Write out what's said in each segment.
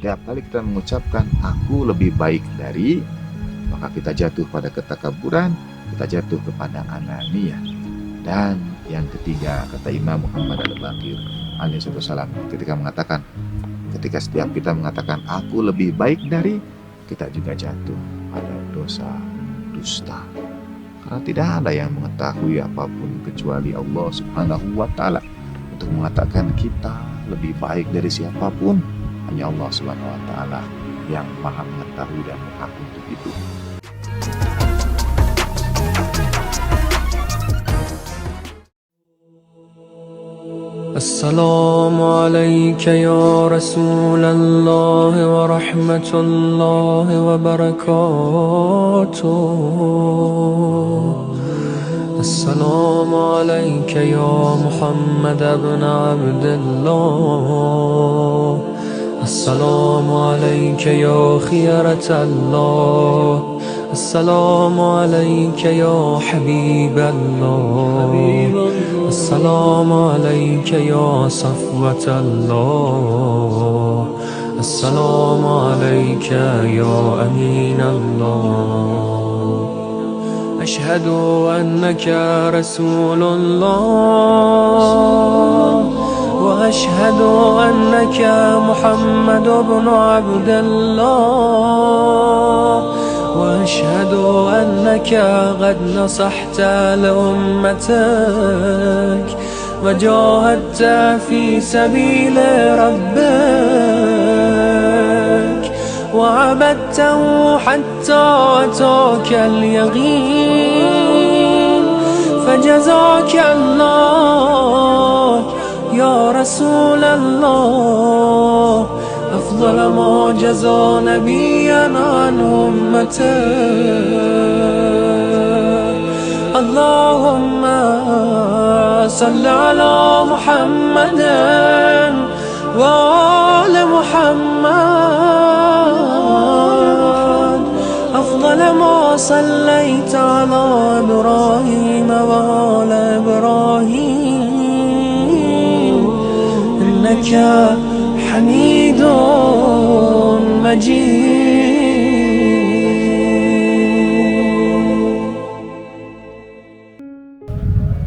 Setiap kali kita mengucapkan aku lebih baik dari, maka kita jatuh pada ketakaburan, kita jatuh kepada ananiyah. Dan yang ketiga, kata Imam Muhammad Al-Baqir alaihissalam, ketika setiap kita mengatakan aku lebih baik dari, kita juga jatuh pada dosa dusta. Karena tidak ada yang mengetahui apapun kecuali Allah Subhanahu wa Ta'ala. Untuk mengatakan kita lebih baik dari siapapun, hanya Allah Subhanahu wa Ta'ala yang maha mengetahui dan berhak untuk itu. السلام عليك يا رسول الله ورحمة الله وبركاته. السلام عليك يا محمد بن عبد الله. السلام عليك يا خيرة الله. السلام عليك يا حبيب الله. السلام عليك يا صفوة الله. السلام عليك يا أمين الله. أشهد أنك رسول الله، وأشهد أنك محمد بن عبد الله، وأشهد أنك قد نصحت لأمتك وجاهدت في سبيل ربك وعبدته حتى أتاك اليقين. فجزاك الله يا رسول الله أفضل ما جزى نبيا عن أمته. اللهم صل على محمد وآل محمد أفضل ما صليت على إبراهيم وآل إبراهيم إنك حميد مجيد.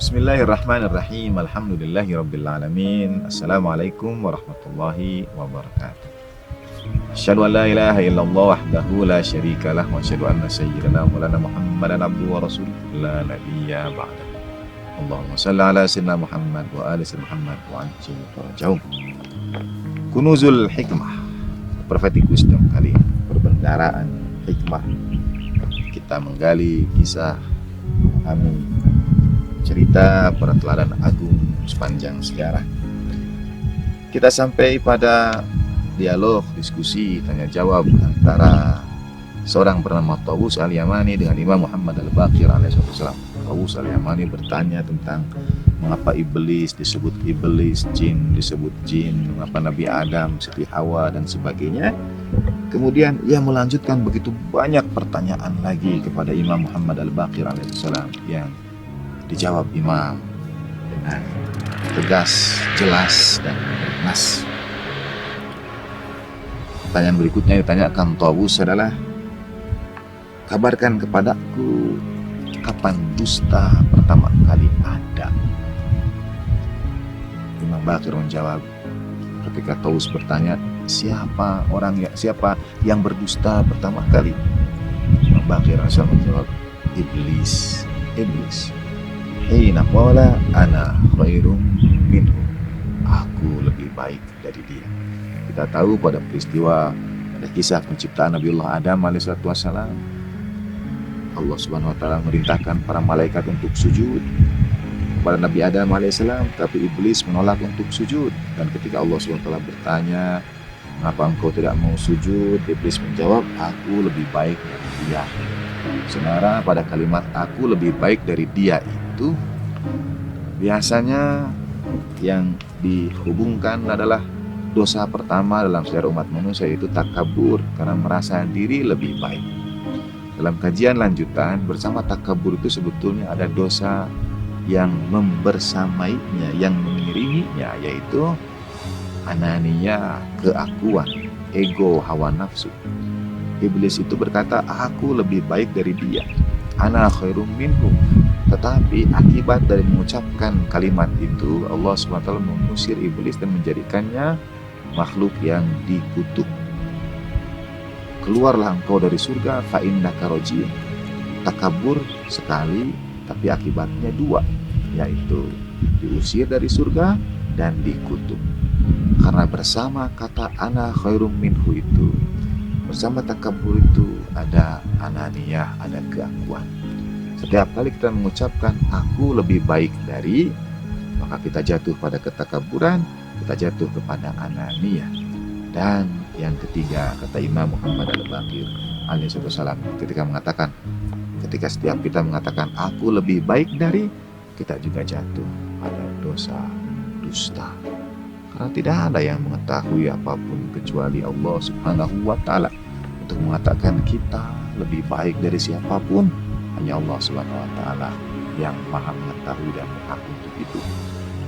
Bismillahirrahmanirrahim. Alhamdulillahirrabbilalamin. Assalamualaikum warahmatullahi wabarakatuh. Asyhadu an la ilaha illallah wahdahu la syarikalah wa asyhadu anna sayyidana maulana Muhammadan abduhu wa rasuluh la nabiyya ba'da. Allahumma shalli ala sayyidina Muhammad wa ali sayyidina Muhammad wa anjil farajahum. Kunuzul hikmah, prophetic wisdom kali ini, perbendaharaan hikmah. Kita menggali kisah, kami cerita para teladan agung sepanjang sejarah. Kita sampai pada dialog, diskusi, tanya jawab antara seorang bernama Tawus al-Yamani dengan Imam Muhammad Al-Baqir alaihissalam. Tawus al-Yamani bertanya tentang mengapa iblis disebut iblis, jin disebut jin, mengapa Nabi Adam, Siti Hawa dan sebagainya. Kemudian ia melanjutkan begitu banyak pertanyaan lagi kepada Imam Muhammad Al-Baqir alaihissalam, yang dijawab Imam dengan tegas, jelas, dan bernas. Pertanyaan berikutnya ditanyakan Tawus adalah, kabarkan kepadaku kapan dusta pertama kali ada. Imam Baqir menjawab, ketika Tawus bertanya siapa yang berdusta pertama kali, Imam Baqir menjawab, iblis. Hina qala ana khairum minhu, aku lebih baik dari dia. Kita tahu pada peristiwa, pada kisah penciptaan Nabiullah Adam alaihissalam, Allah Subhanahu wa Ta'ala merintahkan para malaikat untuk sujud kepada Nabi Adam alaihissalam, tapi iblis menolak untuk sujud. Dan ketika Allah Subhanahu wa Ta'ala bertanya, mengapa engkau tidak mau sujud? Iblis menjawab, aku lebih baik dari dia. Sebenarnya pada kalimat aku lebih baik dari dia itu biasanya yang dihubungkan adalah dosa pertama dalam sejarah umat manusia, yaitu takabur, karena merasa diri lebih baik. Dalam kajian lanjutan bersama takabur itu sebetulnya ada dosa yang membersamainya, yang mengiringinya, yaitu anania, keakuan. ego, hawa nafsu. Iblis itu berkata, aku lebih baik dari dia, ana khairum minhu. Tetapi akibat dari mengucapkan kalimat itu, Allah SWT mengusir iblis dan menjadikannya makhluk yang dikutuk. Keluarlah engkau dari surga, fa innaka rajim. Takabur sekali, tapi akibatnya dua, yaitu diusir dari surga dan dikutuk. Karena bersama kata ana khairum minhu itu, bersama takabur itu ada ananiyah, ada keakuan. Setiap kali kita mengucapkan aku lebih baik dari, maka kita jatuh pada ketakaburan, kita jatuh kepada ananiyah. Dan yang ketiga, kata Imam Muhammad Al-Baqir alaihissalam, ketika setiap kita mengatakan aku lebih baik dari, kita juga jatuh pada dosa dusta. Karena tidak ada yang mengetahui apapun kecuali Allah Subhanahu wa Ta'ala. Untuk mengatakan kita lebih baik dari siapapun, hanya Allah Subhanahu wa Ta'ala yang maha mengetahui dan berhak untuk itu.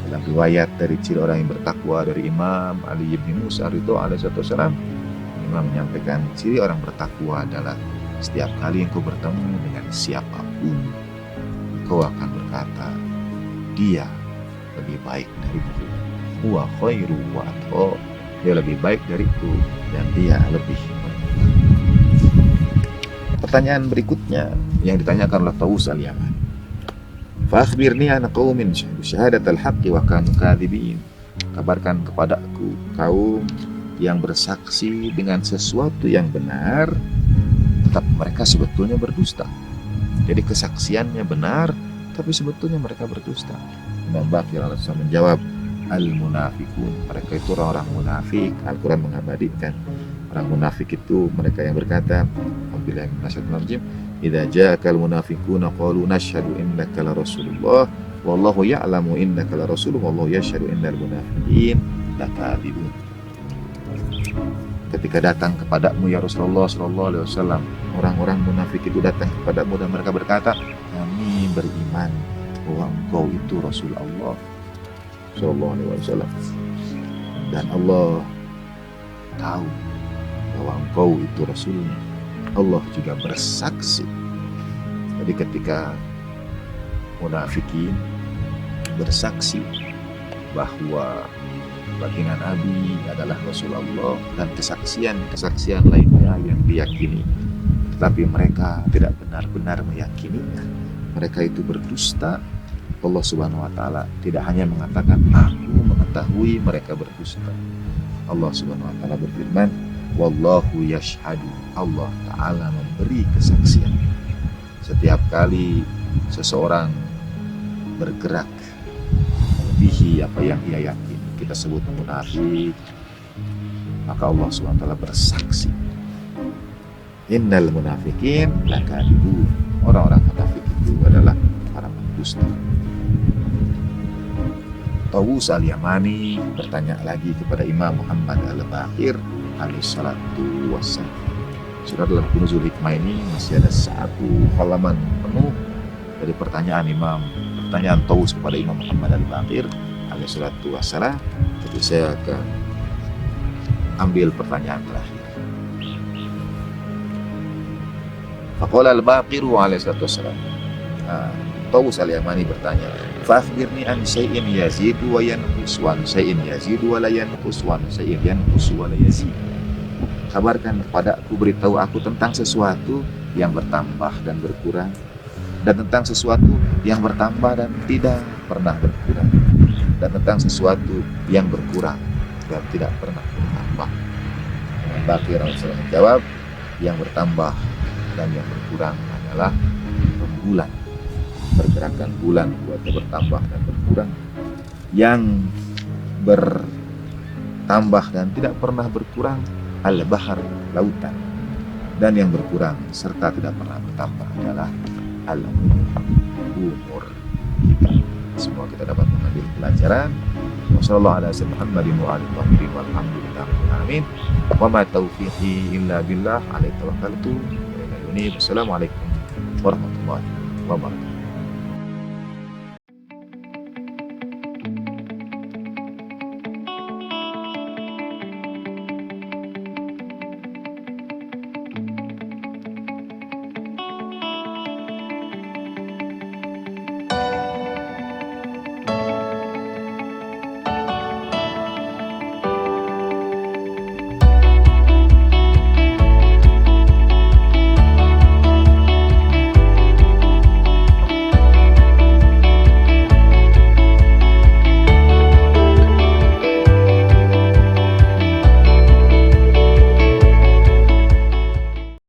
Dalam riwayat dari ciri orang yang bertakwa dari Imam Ali bin Musa Ridho alaihissalam, Imam menyampaikan ciri orang bertakwa adalah setiap kali engkau bertemu dengan siapapun, engkau akan berkata, dia lebih baik dariku, huwa khairu wa atqa, dia lebih baik dariku dan dia lebih baik. Pertanyaan berikutnya yang ditanyakan oleh Tawus al-Yamani, fa akhbirni an qaumin syahadu syahadatal haqqi wa kanu kadzibin. Kabarkan kepadaku kaum yang bersaksi dengan sesuatu yang benar, tetapi mereka sebetulnya berdusta. Jadi kesaksiannya benar, tapi sebetulnya mereka berdusta. Imam Baqir alaihissalam menjawab, al-munafikun, mereka itu orang-orang munafik. Al-Quran mengabadikan orang munafik itu mereka yang berkata, Alhamdulillah minasyaitonir rajim, idza ja'akal munafiquna qalu nashhadu innaka la rasulullah wallahu ya'lamu innaka la rasul wallahu yashhadu innal munafiqin lakadzibun. Ketika datang kepadamu ya Rasulullah sallallahu alaihi wasallam, orang-orang munafik itu datang kepadamu dan mereka berkata, kami beriman bahwa engkau itu Rasul Allah sallallahu alaihi wasallam, dan Allah tahu bahwa engkau itu Rasulnya. Allah juga bersaksi. Jadi ketika munafikin bersaksi bahwa baginda Nabi adalah Rasulullah dan kesaksian lainnya yang diyakini, tetapi mereka tidak benar-benar meyakininya, mereka itu berdusta. Allah Subhanahu wa Ta'ala tidak hanya mengatakan aku mengetahui mereka berdusta. Allah Subhanahu wa Ta'ala berfirman, wallahu yashhadu, Allah Ta'ala memberi kesaksian. Setiap kali seseorang bergerak melebihi apa yang ia yakini, kita sebut munafik, maka Allah Subhanahu wa Ta'ala bersaksi, innal munafiqin lakadzibun, orang-orang munafik itu adalah para pendusta. Tawus al-Yamani bertanya lagi kepada Imam Muhammad Al-Baqir alaihissalatu wassalam. Sudah dalam Kunuzul Hikmah ini masih ada satu halaman penuh dari pertanyaan Tawus kepada Imam Muhammad Al-Baqir alaihissalatu wassalam. Jadi saya akan ambil pertanyaan terakhir. Faqala al-Baqiru alaihissalatu wassalam, Tawus al-Yamani bertanya, fa akhbirni an syai'in yazidu wa yanqus wa syai'in yazidu wa la yanqus wa syai'in yanqus wa la yazid. Kabarkan kepadaku, beritahu aku tentang sesuatu yang bertambah dan berkurang, dan tentang sesuatu yang bertambah dan tidak pernah berkurang, dan tentang sesuatu yang berkurang dan tidak pernah bertambah. Imam Baqir alaihissalam menjawab, yang bertambah dan yang berkurang adalah rembulan, pergerakan bulan buatnya bertambah dan berkurang. Yang bertambah dan tidak pernah berkurang al-bahar, lautan, dan yang berkurang serta tidak pernah bertambah adalah al-umur kita. Semua kita dapat mengambil pelajaran. Wassalamualaikum warahmatullahi wabarakatuh. Wa ma taufiqi illa billah, alaihi tawakkaltu. Wassalamualaikum warahmatullahi wabarakatuh.